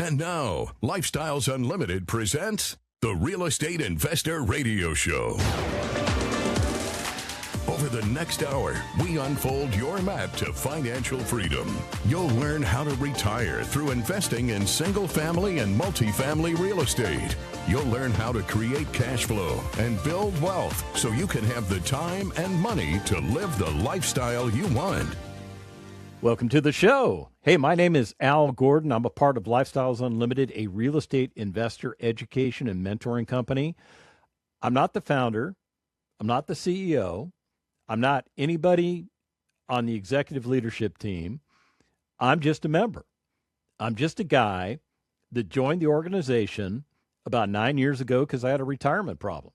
And now, Lifestyles Unlimited presents the Real Estate Investor Radio Show. Over the next hour, we unfold your map to financial freedom. You'll learn how to retire through investing in single-family and multifamily real estate. You'll learn how to create cash flow and build wealth so you can have the time and money to live the lifestyle you want. Welcome to the show. Hey, my name is Al Gordon. I'm a part of Lifestyles Unlimited, a real estate investor education and mentoring company. I'm not the founder. I'm not the CEO. I'm not anybody on the executive leadership team. I'm just a member. I'm just a guy that joined the organization about 9 years ago because I had a retirement problem.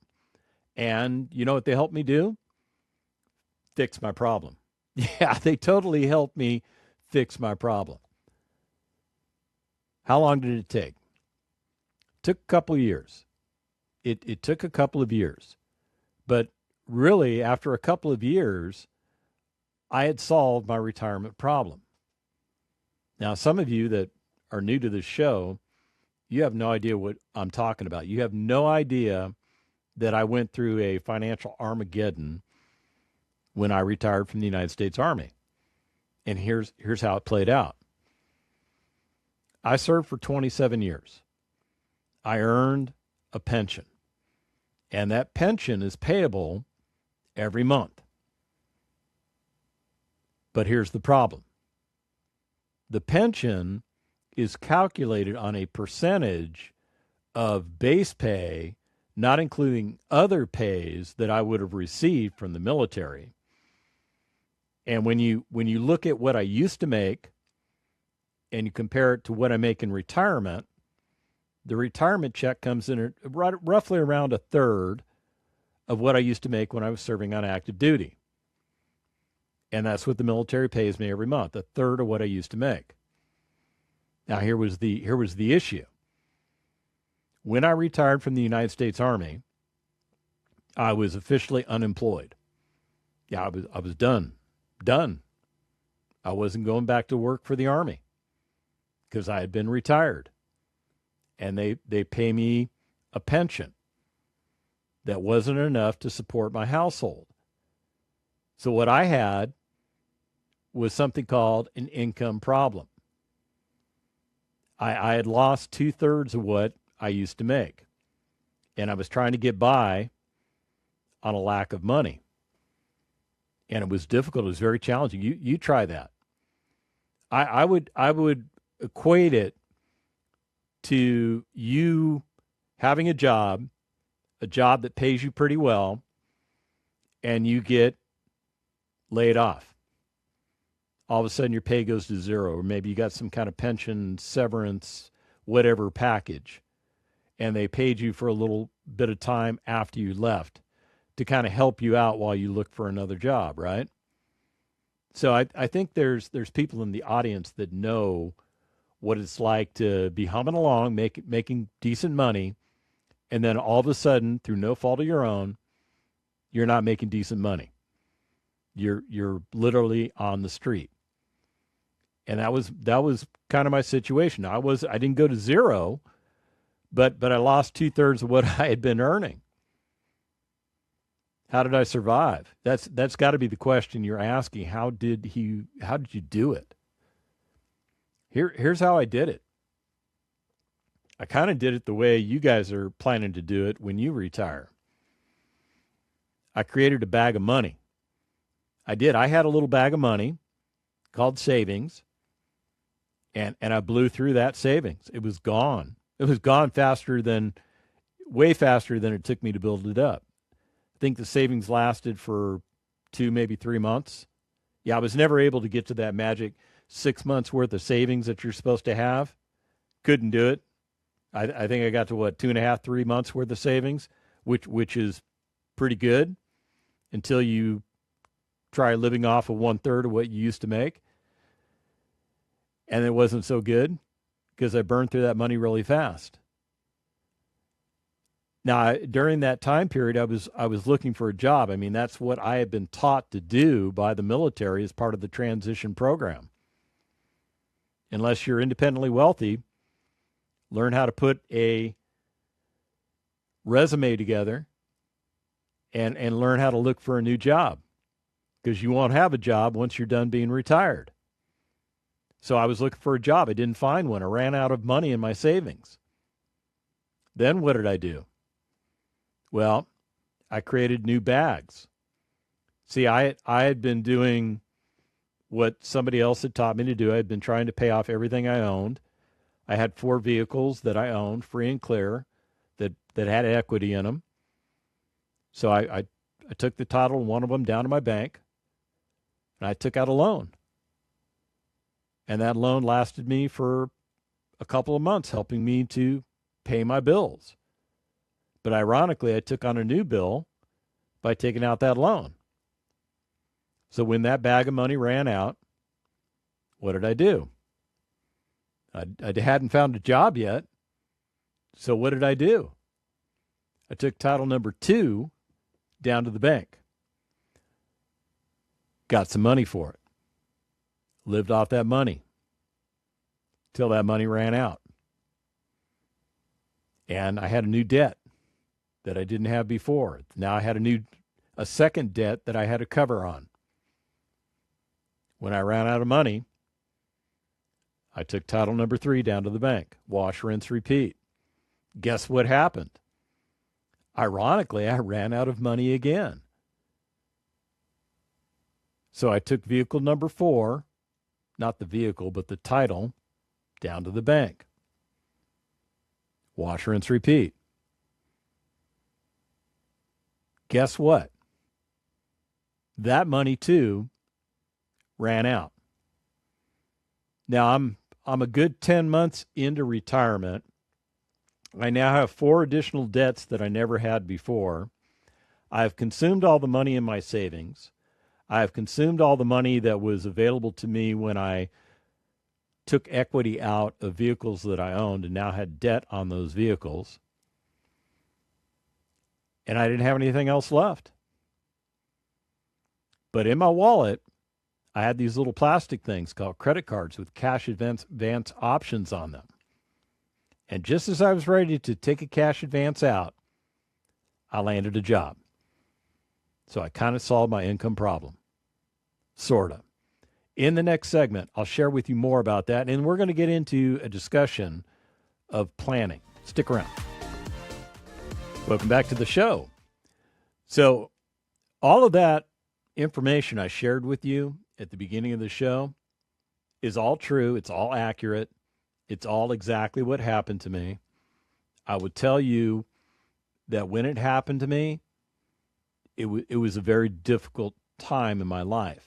And you know what they helped me do? Fix my problem. Yeah, they totally helped me fix my problem. How long did it take? It took a couple of years. It took a couple of years. But really, after a couple of years, I had solved my retirement problem. Now, some of you that are new to this show, you have no idea what I'm talking about. You have no idea that I went through a financial Armageddon when I retired from the United States Army. And here's how it played out. I served for 27 years. I earned a pension. And that pension is payable every month. But here's the problem. The pension is calculated on a percentage of base pay, not including other pays that I would have received from the military. And when you look at what I used to make and you compare it to what I make in retirement, the retirement check comes in at roughly around a third of what I used to make when I was serving on active duty. And that's what the military pays me every month, a third of what I used to make. Now, here was the issue. When I retired from the United States Army, I was officially unemployed. Yeah, I was done. I wasn't going back to work for the Army because I had been retired. And they pay me a pension that wasn't enough to support my household. So what I had was something called an income problem. I had lost 2/3 of what I used to make. And I was trying to get by on a lack of money. And it was difficult. It was very challenging. You try that. I would equate it to you having a job that pays you pretty well, and you get laid off. All of a sudden your pay goes to zero, or maybe you got some kind of pension, severance, whatever package, and they paid you for a little bit of time after you left to kind of help you out while you look for another job, right? So I think there's people in the audience that know what it's like to be humming along, making decent money, and then all of a sudden, through no fault of your own, you're not making decent money. You're literally on the street. And that was kind of my situation. I didn't go to zero, but I lost 2/3 of what I had been earning. How did I survive? That's got to be the question you're asking. How did you do it? Here's how I did it. I kind of did it the way you guys are planning to do it when you retire. I created a bag of money. I did. I had a little bag of money called savings, and I blew through that savings. It was gone. It was gone way faster than it took me to build it up. I think the savings lasted for 2, maybe 3 months. Yeah, I was never able to get to that magic 6 months worth of savings that you're supposed to have. Couldn't do it. I think I got to 2.5, 3 months worth of savings, which is pretty good until you try living off of 1/3 of what you used to make. And it wasn't so good because I burned through that money really fast. Now, during that time period, I was looking for a job. I mean, that's what I had been taught to do by the military as part of the transition program. Unless you're independently wealthy, learn how to put a resume together, and learn how to look for a new job, because you won't have a job once you're done being retired. So I was looking for a job. I didn't find one. I ran out of money in my savings. Then what did I do? Well, I created new bags. See, I had been doing what somebody else had taught me to do. I had been trying to pay off everything I owned. I had 4 vehicles that I owned, free and clear, that had equity in them. So I took the title of one of them down to my bank, and I took out a loan. And that loan lasted me for a couple of months, helping me to pay my bills. But ironically, I took on a new bill by taking out that loan. So when that bag of money ran out, what did I do? I hadn't found a job yet. So what did I do? I took title number 2 down to the bank. Got some money for it. Lived off that money till that money ran out. And I had a new debt that I didn't have before. Now I had a second debt that I had to cover on. When I ran out of money, I took title number 3 down to the bank. Wash, rinse, repeat. Guess what happened? Ironically, I ran out of money again. So I took vehicle number 4, not the vehicle, but the title, down to the bank. Wash, rinse, repeat. Guess what? That money, too, ran out. Now, I'm a good 10 months into retirement. I now have 4 additional debts that I never had before. I have consumed all the money in my savings. I have consumed all the money that was available to me when I took equity out of vehicles that I owned and now had debt on those vehicles. And I didn't have anything else left. But in my wallet, I had these little plastic things called credit cards with cash advance options on them. And just as I was ready to take a cash advance out, I landed a job. So I kind of solved my income problem. Sort of. In the next segment, I'll share with you more about that, and we're going to get into a discussion of planning. Stick around. Welcome back to the show. So all of that information I shared with you at the beginning of the show is all true. It's all accurate. It's all exactly what happened to me. I would tell you that when it happened to me, it was a very difficult time in my life.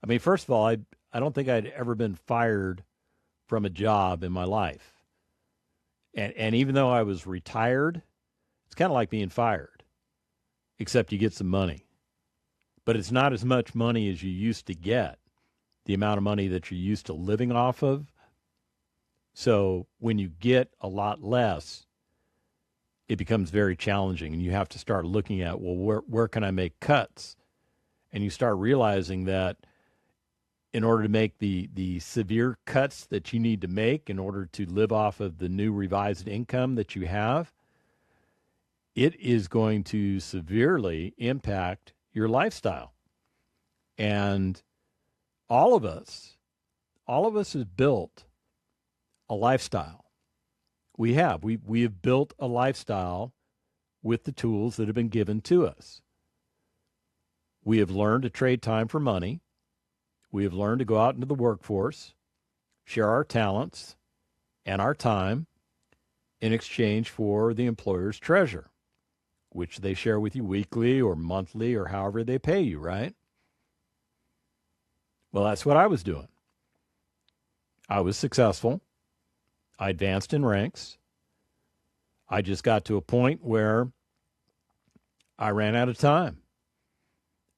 I mean, first of all, I don't think I'd ever been fired from a job in my life. And even though I was retired, it's kind of like being fired, except you get some money. But it's not as much money as you used to get, the amount of money that you're used to living off of. So when you get a lot less, it becomes very challenging, and you have to start looking at, well, where can I make cuts? And you start realizing that in order to make the severe cuts that you need to make in order to live off of the new revised income that you have, it is going to severely impact your lifestyle. And all of us have built a lifestyle. We have built a lifestyle with the tools that have been given to us. We have learned to trade time for money. We have learned to go out into the workforce, share our talents and our time in exchange for the employer's treasure, which they share with you weekly or monthly or however they pay you, right? Well, that's what I was doing. I was successful. I advanced in ranks. I just got to a point where I ran out of time.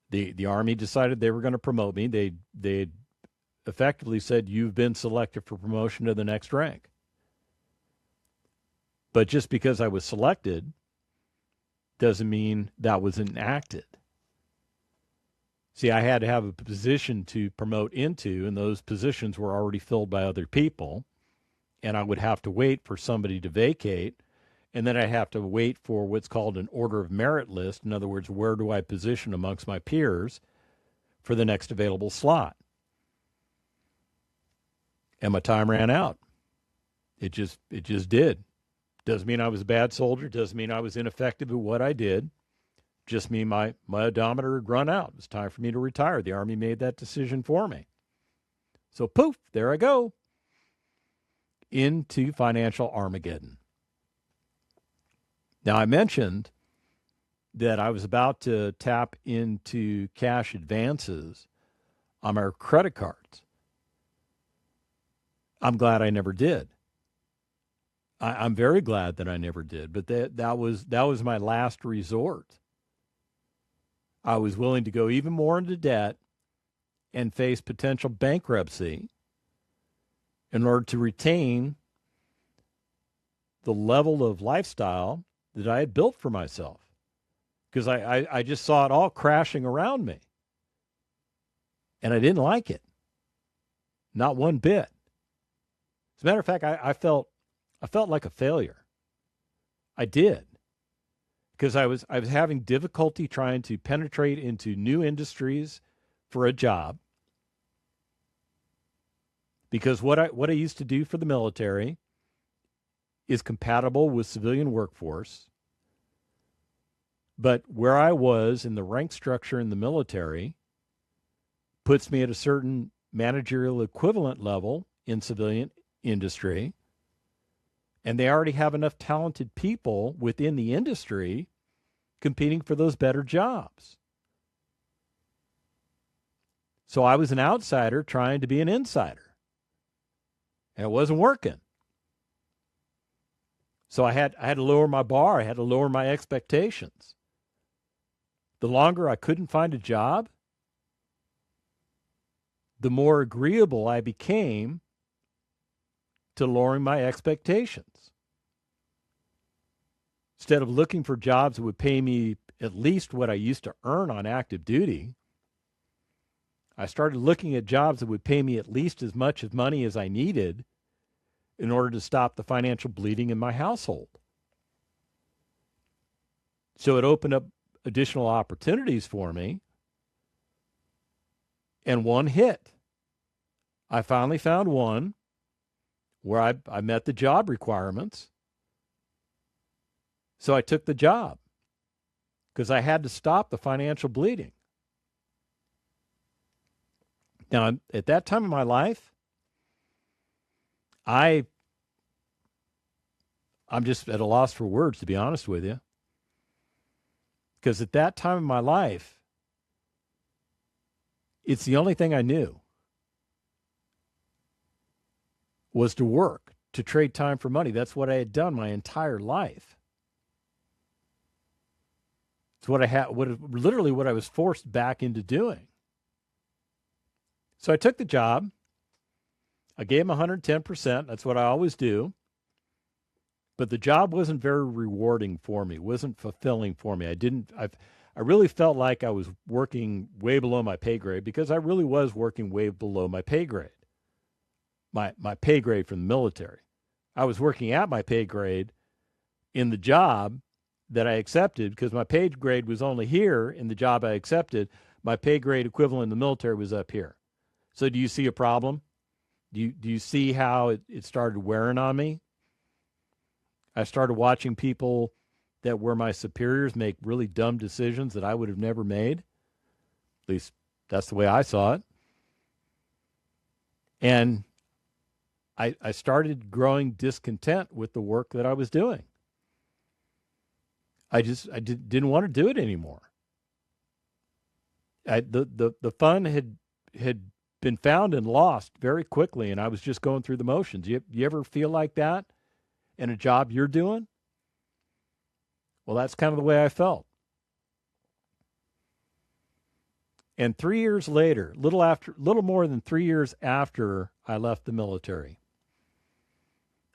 The Army decided they were going to promote me. They effectively said, you've been selected for promotion to the next rank. But just because I was selected doesn't mean that was enacted. See, I had to have a position to promote into, and those positions were already filled by other people. and I would have to wait for somebody to vacate, and then I have to wait for what's called an order of merit list. In other words, where do I position amongst my peers for the next available slot? And my time ran out. It just did. Doesn't mean I was a bad soldier. Doesn't mean I was ineffective at what I did. Just mean my odometer had run out. It was time for me to retire. The Army made that decision for me. So poof, there I go. Into financial Armageddon. Now, I mentioned that I was about to tap into cash advances on my credit cards. I'm glad I never did. I'm very glad that I never did, but that was my last resort. I was willing to go even more into debt and face potential bankruptcy in order to retain the level of lifestyle that I had built for myself, because I just saw it all crashing around me, and I didn't like it, not one bit. As a matter of fact, I felt like a failure. I did, because I was having difficulty trying to penetrate into new industries for a job, because what I used to do for the military is compatible with civilian workforce, but where I was in the rank structure in the military puts me at a certain managerial equivalent level in civilian industry, and they already have enough talented people within the industry competing for those better jobs. So I was an outsider trying to be an insider, and it wasn't working. So I had to lower my bar. I had to lower my expectations. The longer I couldn't find a job, the more agreeable I became to lowering my expectations. Instead of looking for jobs that would pay me at least what I used to earn on active duty, I started looking at jobs that would pay me at least as much as money as I needed in order to stop the financial bleeding in my household. So it opened up additional opportunities for me, and one hit. I finally found one where I met the job requirements. So I took the job because I had to stop the financial bleeding. Now, at that time in my life, I'm just at a loss for words, to be honest with you. Because at that time in my life, it's the only thing I knew was to work, to trade time for money. That's what I had done my entire life. It's what I had, literally what I was forced back into doing. So I took the job. I gave them 110%. That's what I always do. But the job wasn't very rewarding for me. It wasn't fulfilling for me. I really felt like I was working way below my pay grade, because I really was working way below my pay grade. My pay grade from the military. I was working at my pay grade in the job that I accepted, because my pay grade was only here in the job I accepted. My pay grade equivalent in the military was up here. So do you see a problem? Do you see how it started wearing on me? I started watching people that were my superiors make really dumb decisions that I would have never made. At least that's the way I saw it. And I started growing discontent with the work that I was doing. I didn't want to do it anymore. The fun had been found and lost very quickly, and I was just going through the motions. You ever feel like that in a job you're doing? Well, that's kind of the way I felt. And 3 years later, little more than 3 years after I left the military,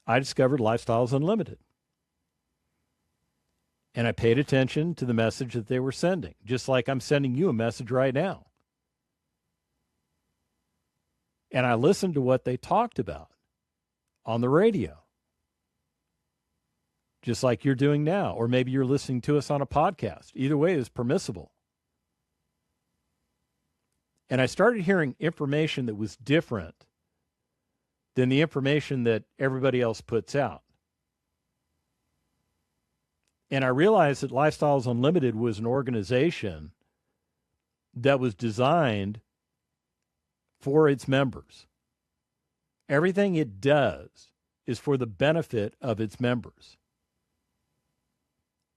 I discovered Lifestyles Unlimited. And I paid attention to the message that they were sending, just like I'm sending you a message right now. And I listened to what they talked about. on the radio, just like you're doing now, or maybe you're listening to us on a podcast. Either way is permissible. And I started hearing information that was different than the information that everybody else puts out. And I realized that Lifestyles Unlimited was an organization that was designed for its members. Everything it does is for the benefit of its members.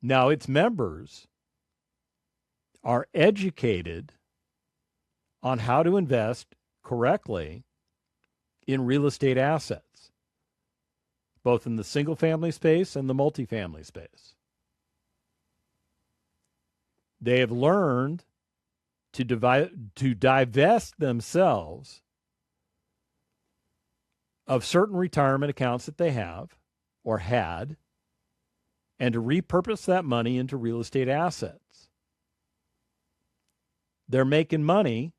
Now, its members are educated on how to invest correctly in real estate assets, both in the single-family space and the multifamily space. They have learned to divest themselves of certain retirement accounts that they have or had, and to repurpose that money into real estate assets. They're making money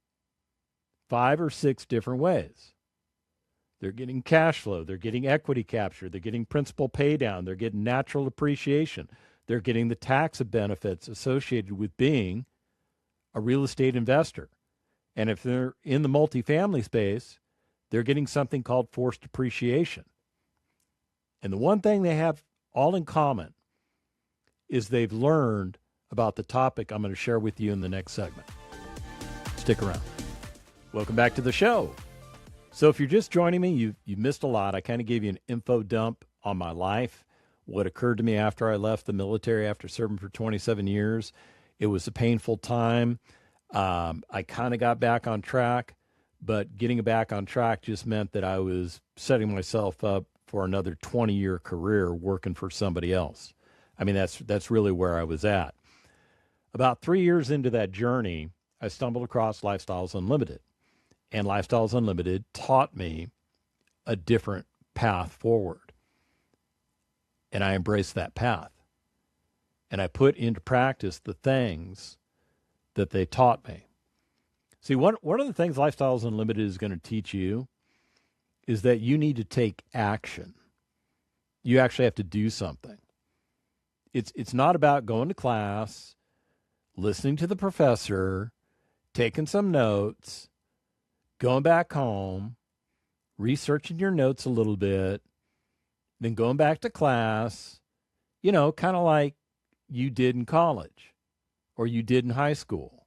5 or 6 different ways. They're getting cash flow. They're getting equity capture. They're getting principal pay down. They're getting natural appreciation. They're getting the tax benefits associated with being a real estate investor. And if they're in the multifamily space, they're getting something called forced depreciation. And the one thing they have all in common is they've learned about the topic I'm going to share with you in the next segment. Stick around. Welcome back to the show. So if you're just joining me, you missed a lot. I kind of gave you an info dump on my life, what occurred to me after I left the military after serving for 27 years. It was a painful time. I kind of got back on track, but getting back on track just meant that I was setting myself up for another 20-year career working for somebody else. I mean, that's really where I was at. About 3 years into that journey, I stumbled across Lifestyles Unlimited. And Lifestyles Unlimited taught me a different path forward. And I embraced that path. And I put into practice the things that they taught me. See, one of the things Lifestyles Unlimited is going to teach you is that you need to take action. You actually have to do something. It's not about going to class, listening to the professor, taking some notes, going back home, researching your notes a little bit, then going back to class, kind of like you did in college or you did in high school.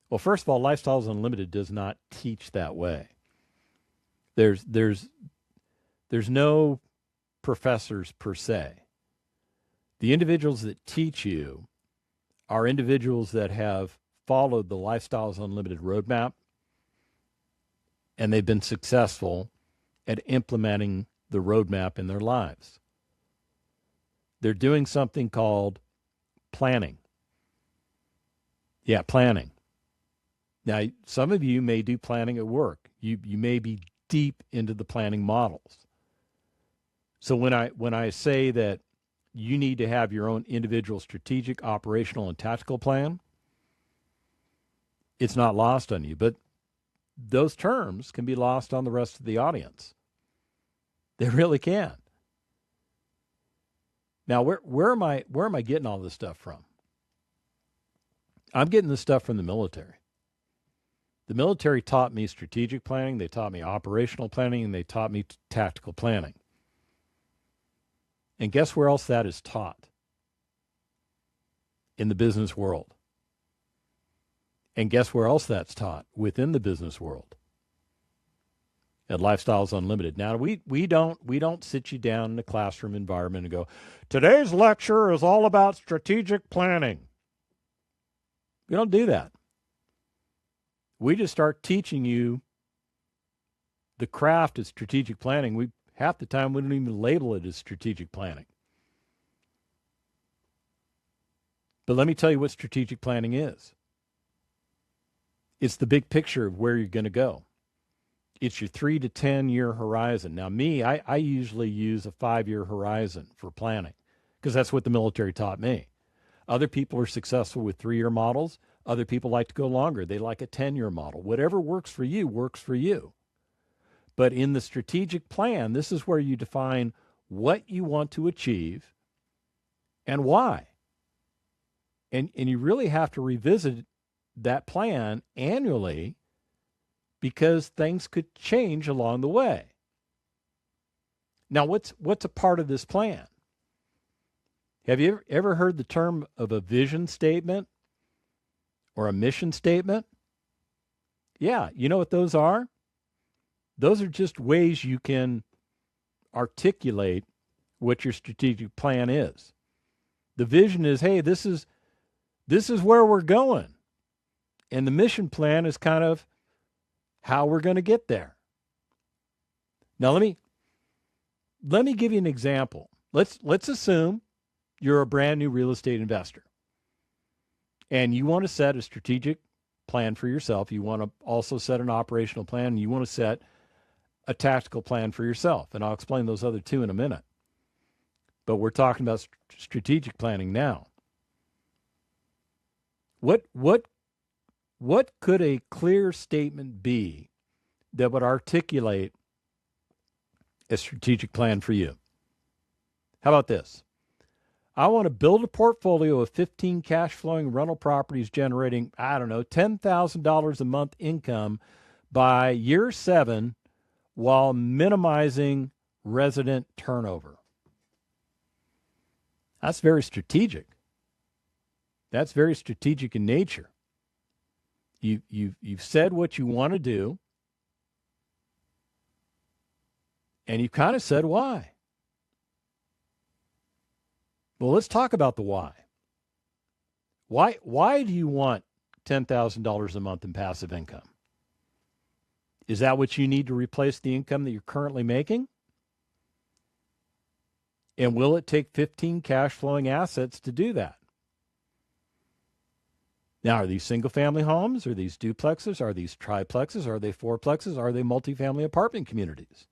Well, first of all, Lifestyles Unlimited does not teach that way. There's no professors per se. The individuals that teach you are individuals that have followed the Lifestyles Unlimited roadmap, and they've been successful at implementing the roadmap in their lives. They're doing something called planning. Yeah, planning. Now, some of you may do planning at work. You may be deep into the planning models. So when I say that you need to have your own individual strategic, operational, and tactical plan, it's not lost on you. But those terms can be lost on the rest of the audience. They really can. Now, where am I getting all this stuff from? I'm getting this stuff from the military. The military taught me strategic planning, they taught me operational planning, and they taught me tactical planning. And guess where else that is taught? In the business world. And guess where else that's taught? Within the business world. At Lifestyles Unlimited. Now, we don't sit you down in a classroom environment and go, today's lecture is all about strategic planning. We don't do that. We just start teaching you the craft of strategic planning. Half the time, we don't even label it as strategic planning. But let me tell you what strategic planning is. It's the big picture of where you're going to go. It's your 3 to 10 year horizon. Now, I usually use a 5-year horizon for planning because that's what the military taught me. Other people are successful with 3-year models. Other people like to go longer. They like a 10-year model. Whatever works for you works for you. But in the strategic plan, this is where you define what you want to achieve and why. And you really have to revisit that plan annually because things could change along the way. Now, what's a part of this plan? Have you ever heard the term of a vision statement or a mission statement? Yeah, you know what those are? Those are just ways you can articulate what your strategic plan is. The vision is, hey, this is where we're going. And the mission plan is kind of how we're going to get there. Now let me give you an example. Let's assume you're a brand new real estate investor and you want to set a strategic plan for yourself. You want to also set an operational plan, and you want to set a tactical plan for yourself. And I'll explain those other two in a minute. But we're talking about strategic planning now. What could a clear statement be that would articulate a strategic plan for you? How about this? I want to build a portfolio of 15 cash flowing rental properties generating, $10,000 a month income by year 7 while minimizing resident turnover. That's very strategic. That's very strategic in nature. You've said what you want to do, and you've kind of said why. Well, let's talk about the why. Why do you want $10,000 a month in passive income? Is that what you need to replace the income that you're currently making? And will it take 15 cash flowing assets to do that? Now, are these single-family homes? Are these duplexes? Are these triplexes? Are they fourplexes? Are they multifamily apartment communities?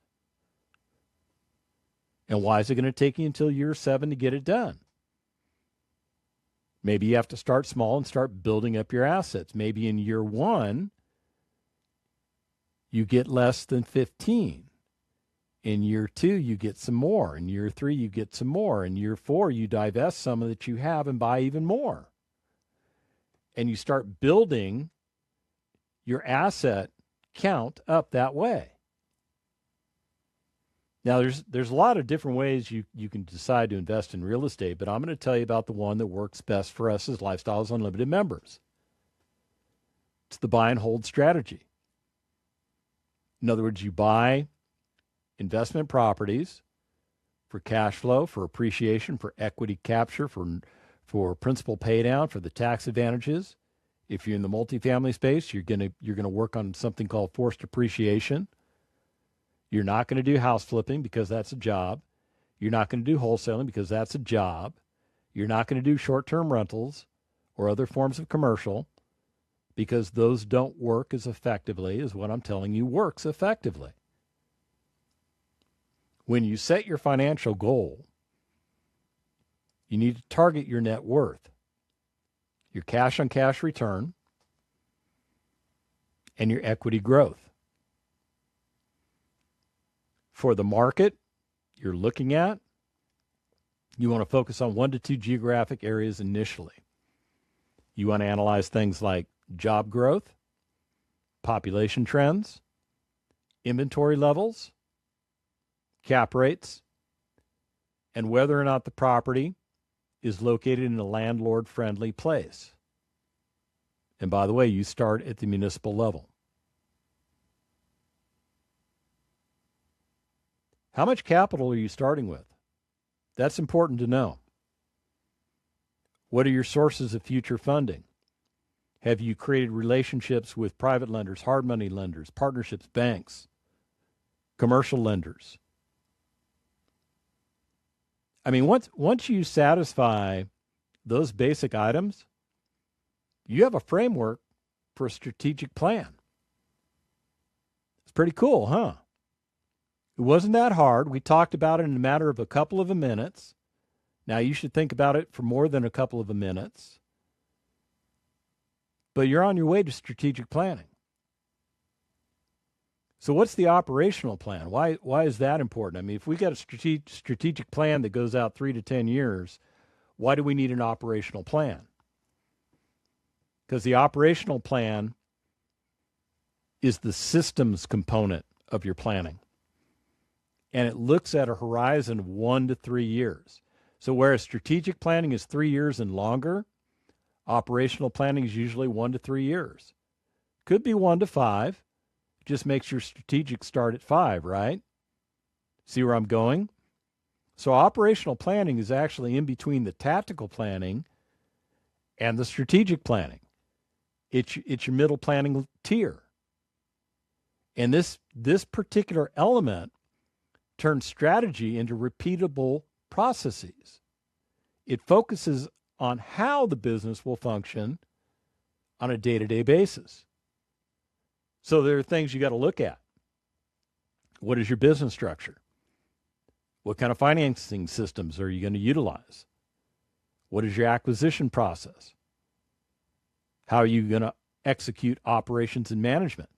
And why is it going to take you until year 7 to get it done? Maybe you have to start small and start building up your assets. Maybe in year 1, you get less than 15. In year 2, you get some more. In year 3, you get some more. In year 4, you divest some that you have and buy even more. And you start building your asset count up that way. Now, there's a lot of different ways you can decide to invest in real estate, but I'm going to tell you about the one that works best for us as Lifestyles Unlimited members. It's the buy and hold strategy. In other words, you buy investment properties for cash flow, for appreciation, for equity capture, for principal pay down, for the tax advantages. If you're in the multifamily space, you're gonna work on something called forced appreciation. You're not going to do house flipping because that's a job. You're not going to do wholesaling because that's a job. You're not going to do short-term rentals or other forms of commercial because those don't work as effectively as what I'm telling you works effectively. When you set your financial goal, you need to target your net worth, your cash-on-cash return, and your equity growth. For the market you're looking at, you want to focus on 1 to 2 geographic areas initially. You want to analyze things like job growth, population trends, inventory levels, cap rates, and whether or not the property is located in a landlord-friendly place. And by the way, you start at the municipal level. How much capital are you starting with? That's important to know. What are your sources of future funding? Have you created relationships with private lenders, hard money lenders, partnerships, banks, commercial lenders? I mean, once you satisfy those basic items, you have a framework for a strategic plan. It's pretty cool, huh? It wasn't that hard. We talked about it in a matter of a couple of minutes. Now, you should think about it for more than a couple of minutes. But you're on your way to strategic planning. So what's the operational plan? Why is that important? I mean, if we got a strategic plan that goes out 3 to 10 years, why do we need an operational plan? Because the operational plan is the systems component of your planning. And it looks at a horizon of 1 to 3 years. So whereas strategic planning is 3 years and longer, operational planning is usually 1 to 3 years. Could be 1 to 5. Just makes your strategic start at 5, right? See where I'm going? So operational planning is actually in between the tactical planning and the strategic planning. It's your middle planning tier. And this particular element turns strategy into repeatable processes. It focuses on how the business will function on a day-to-day basis. So there are things you got to look at. What is your business structure? What kind of financing systems are you going to utilize? What is your acquisition process? How are you going to execute operations and management?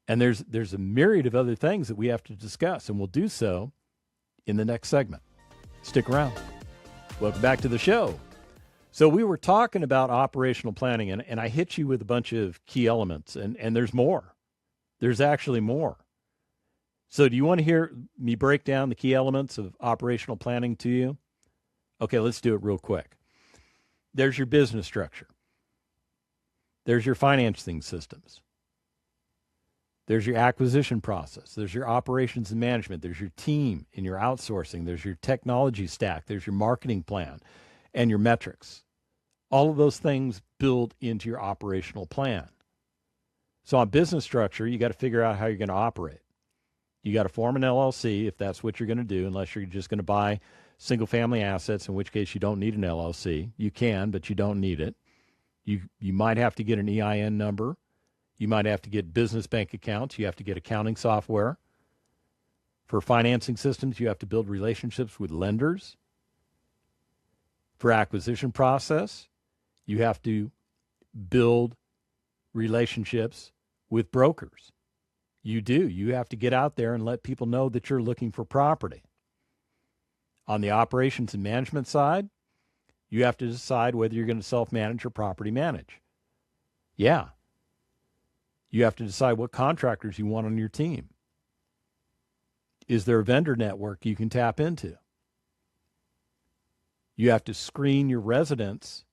And there's a myriad of other things that we have to discuss, and we'll do so in the next segment. Stick around. Welcome back to the show. So we were talking about operational planning, and I hit you with a bunch of key elements, and there's more. There's actually more. So do you want to hear me break down the key elements of operational planning to you? Okay, let's do it real quick. There's your business structure. There's your financing systems. There's your acquisition process. There's your operations and management. There's your team and your outsourcing. There's your technology stack. There's your marketing plan and your metrics. All of those things build into your operational plan. So on business structure, you got to figure out how you're going to operate. You got to form an LLC if that's what you're going to do, unless you're just going to buy single-family assets, in which case you don't need an LLC. You can, but you don't need it. You might have to get an EIN number. You might have to get business bank accounts. You have to get accounting software. For financing systems, you have to build relationships with lenders. For acquisition process, you have to build relationships with brokers. You do. You have to get out there and let people know that you're looking for property. On the operations and management side, you have to decide whether you're going to self-manage or property manage. Yeah. You have to decide what contractors you want on your team. Is there a vendor network you can tap into? You have to screen your residents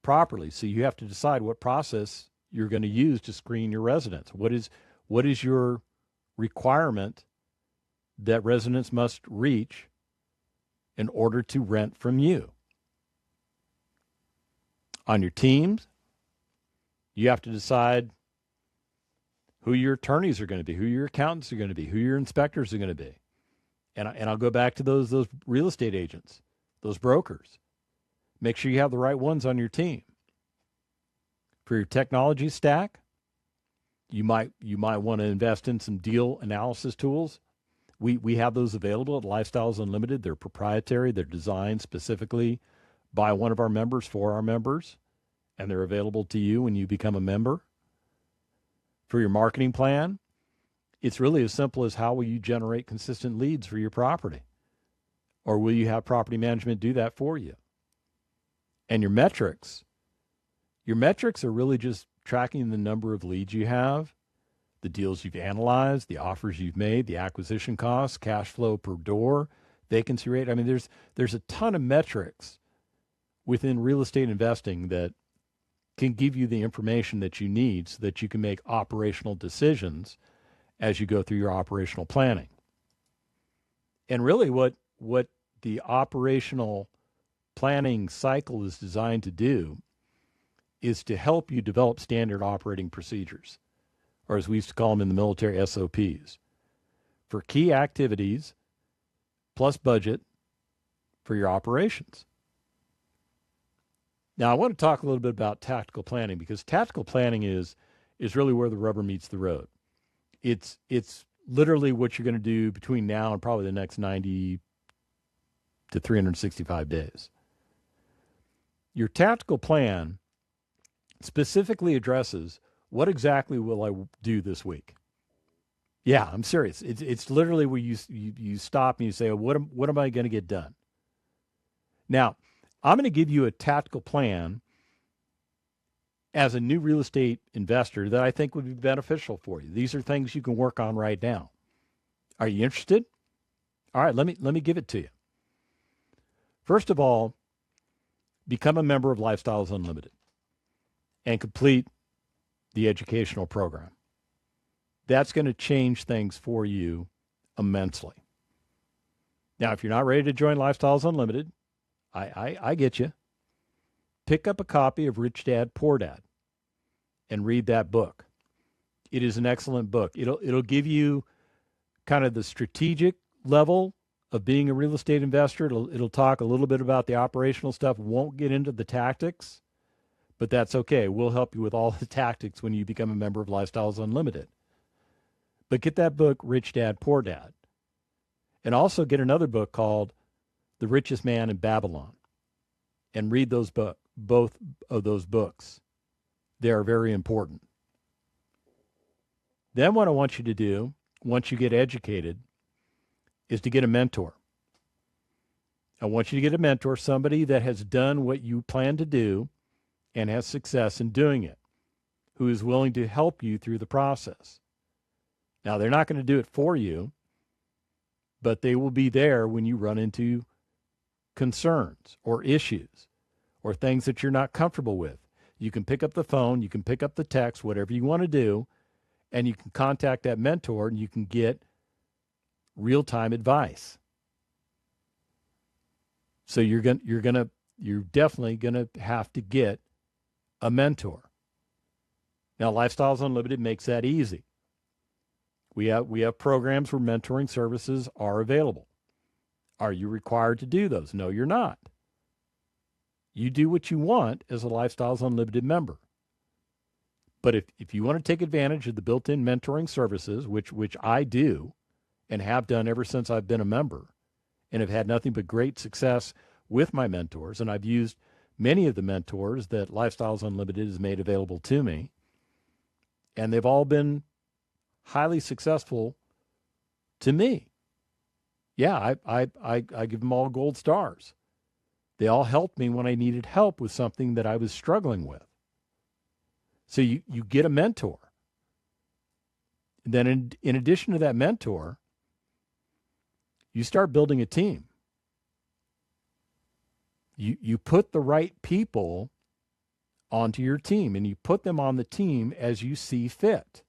properly. So you have to decide what process you're going to use to screen your residents. What is your requirement that residents must reach in order to rent from you? On your teams, you have to decide who your attorneys are going to be, who your accountants are going to be, who your inspectors are going to be. And I'll go back to those real estate agents, those brokers. Make sure you have the right ones on your team. For your technology stack, you might want to invest in some deal analysis tools. We have those available at Lifestyles Unlimited. They're proprietary. They're designed specifically by one of our members for our members, and they're available to you when you become a member. For your marketing plan, it's really as simple as how will you generate consistent leads for your property? Or will you have property management do that for you? And your metrics are really just tracking the number of leads you have, the deals you've analyzed, the offers you've made, the acquisition costs, cash flow per door, vacancy rate. I mean, there's a ton of metrics within real estate investing that can give you the information that you need so that you can make operational decisions as you go through your operational planning. And really what the operational planning cycle is designed to do is to help you develop standard operating procedures, or as we used to call them in the military, SOPs, for key activities plus budget for your operations. Now, I want to talk a little bit about tactical planning, because tactical planning is really where the rubber meets the road. It's literally what you're going to do between now and probably the next 90 to 365 days. Your tactical plan specifically addresses what exactly will I do this week? Yeah, I'm serious. It's literally where you stop and you say, what am I going to get done? Now, I'm going to give you a tactical plan as a new real estate investor that I think would be beneficial for you. These are things you can work on right now. Are you interested? All right, let me give it to you. First of all, become a member of Lifestyles Unlimited and complete the educational program. That's going to change things for you immensely. Now, if you're not ready to join Lifestyles Unlimited, I get you. Pick up a copy of Rich Dad, Poor Dad and read that book. It is an excellent book. It'll give you kind of the strategic level of being a real estate investor. It'll talk a little bit about the operational stuff. Won't get into the tactics, but that's okay. We'll help you with all the tactics when you become a member of Lifestyles Unlimited. But get that book, Rich Dad, Poor Dad. And also get another book called The Richest Man in Babylon. And read both of those books. They are very important. Then what I want you to do, once you get educated, is to get a mentor. I want you to get a mentor, somebody that has done what you plan to do and has success in doing it, who is willing to help you through the process. Now, they're not going to do it for you, but they will be there when you run into concerns or issues or things that you're not comfortable with. You can pick up the phone, you can pick up the text, whatever you want to do, and you can contact that mentor and you can get real-time advice. So you're definitely gonna have to get a mentor. Now, Lifestyles Unlimited makes that easy. We have programs where mentoring services are available. Are you required to do those? No, you're not. You do what you want as a Lifestyles Unlimited member. But if you want to take advantage of the built-in mentoring services, which I do and have done ever since I've been a member, and have had nothing but great success with my mentors, and I've used many of the mentors that Lifestyles Unlimited has made available to me, and they've all been highly successful to me. Yeah, I give them all gold stars. They all helped me when I needed help with something that I was struggling with. So you get a mentor. Then in addition to that mentor, you start building a team. You put the right people onto your team, and you put them on the team as you see fit.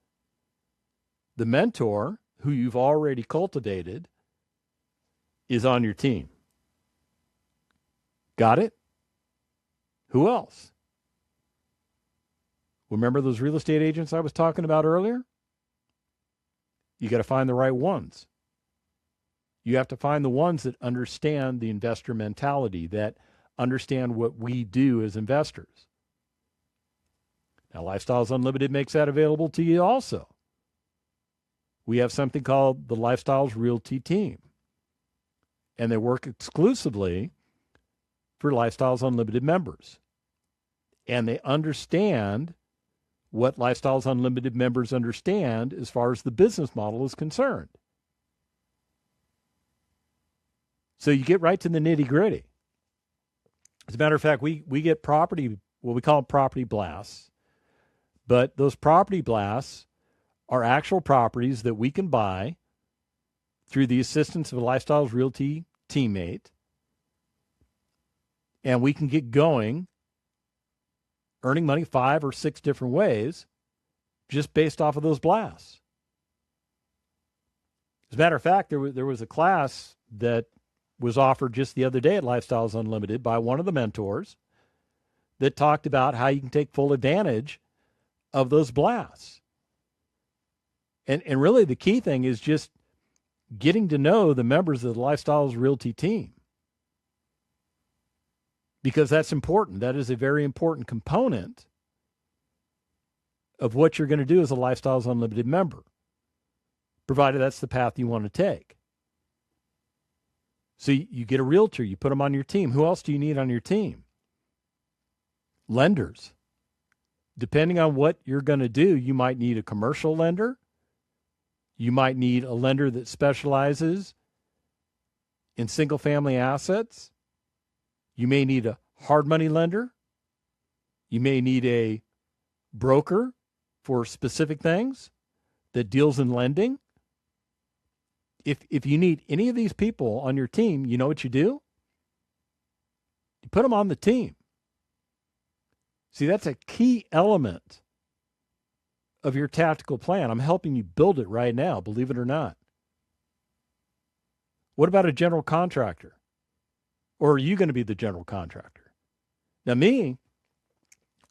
The mentor, who you've already cultivated, is on your team. Got it? Who else? Remember those real estate agents I was talking about earlier? You got to find the right ones. You have to find the ones that understand the investor mentality, that understand what we do as investors. Now, Lifestyles Unlimited makes that available to you also. We have something called the Lifestyles Realty Team, and they work exclusively for Lifestyles Unlimited members. And they understand what Lifestyles Unlimited members understand as far as the business model is concerned. So you get right to the nitty-gritty. As a matter of fact, we get property, what we call property blasts, but those property blasts are actual properties that we can buy through the assistance of a Lifestyles Realty teammate, and we can get going earning money 5 or 6 different ways just based off of those blasts. As a matter of fact, there was a class that was offered just the other day at Lifestyles Unlimited by one of the mentors that talked about how you can take full advantage of those blasts. And really the key thing is just getting to know the members of the Lifestyles Realty team, because that's important. That is a very important component of what you're going to do as a Lifestyles Unlimited member, provided that's the path you want to take. So you get a realtor, you put them on your team. Who else do you need on your team? Lenders. depending on what you're going to do, you might need a commercial lender. You might need a lender that specializes in single-family assets. You may need a hard money lender. You may need a broker for specific things that deals in lending. If you need any of these people on your team, you know what you do? You put them on the team. See, that's a key element of your tactical plan. I'm helping you build it right now, believe it or not. What about a general contractor? Or are you going to be the general contractor? Now, me,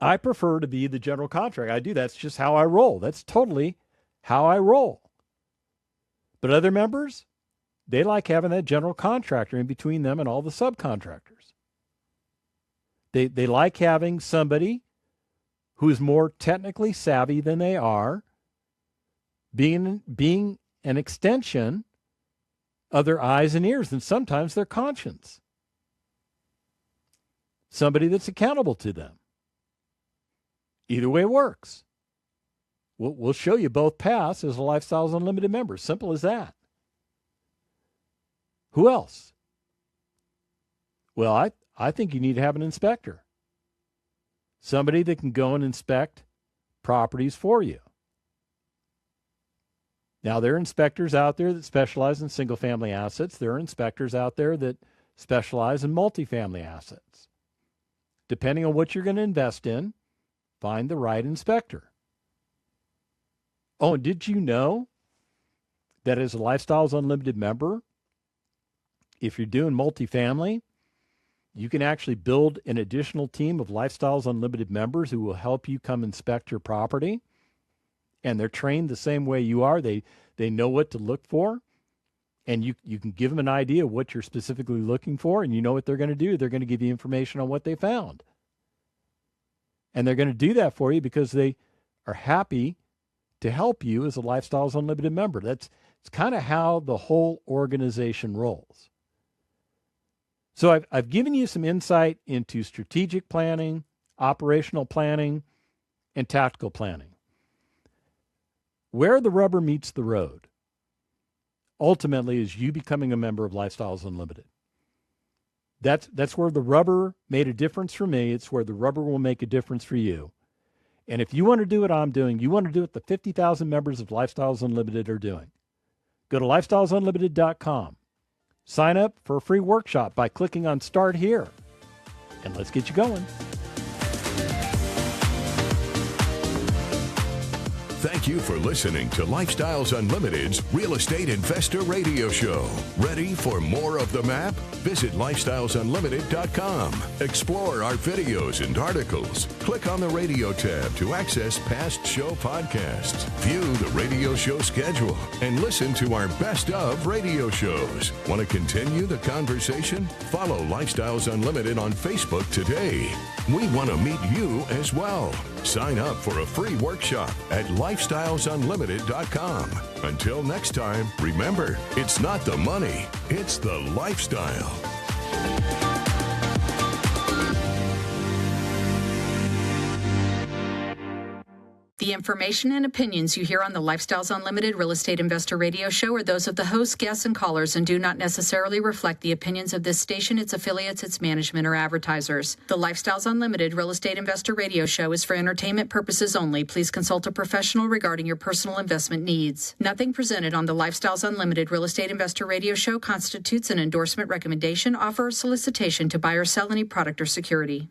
I prefer to be the general contractor. I do. That's just how I roll. That's totally how I roll. But other members, they like having that general contractor in between them and all the subcontractors. They like having somebody who is more technically savvy than they are, being an extension of their eyes and ears, and sometimes their conscience. Somebody that's accountable to them. Either way works. We'll show you both paths as a Lifestyles Unlimited member. Simple as that. Who else? Well, I think you need to have an inspector. Somebody that can go and inspect properties for you. Now, there are inspectors out there that specialize in single-family assets. There are inspectors out there that specialize in multifamily assets. Depending on what you're going to invest in, find the right inspector. Oh, and did you know that as a Lifestyles Unlimited member, if you're doing multifamily, you can actually build an additional team of Lifestyles Unlimited members who will help you come inspect your property. And they're trained the same way you are. They know what to look for. And you can give them an idea of what you're specifically looking for, and you know what they're going to do. They're going to give you information on what they found. And they're going to do that for you because they are happy to help you as a Lifestyles Unlimited member. It's kind of how the whole organization rolls. So I've given you some insight into strategic planning, operational planning, and tactical planning. Where the rubber meets the road, ultimately, is you becoming a member of Lifestyles Unlimited. That's where the rubber made a difference for me. It's where the rubber will make a difference for you. And if you want to do what I'm doing, you want to do what the 50,000 members of Lifestyles Unlimited are doing. Go to lifestylesunlimited.com. Sign up for a free workshop by clicking on Start Here. And let's get you going. Thank you for listening to Lifestyles Unlimited's Real Estate Investor Radio Show. Ready for more of the map? Visit lifestylesunlimited.com. Explore our videos and articles. Click on the radio tab to access past show podcasts. View the radio show schedule and listen to our best of radio shows. Want to continue the conversation? Follow Lifestyles Unlimited on Facebook today. We want to meet you as well. Sign up for a free workshop at lifestylesunlimited.com. Until next time, remember, it's not the money, it's the lifestyle. The information and opinions you hear on the Lifestyles Unlimited Real Estate Investor Radio Show are those of the hosts, guests, and callers and do not necessarily reflect the opinions of this station, its affiliates, its management, or advertisers. The Lifestyles Unlimited Real Estate Investor Radio Show is for entertainment purposes only. Please consult a professional regarding your personal investment needs. Nothing presented on the Lifestyles Unlimited Real Estate Investor Radio Show constitutes an endorsement, recommendation, offer, or solicitation to buy or sell any product or security.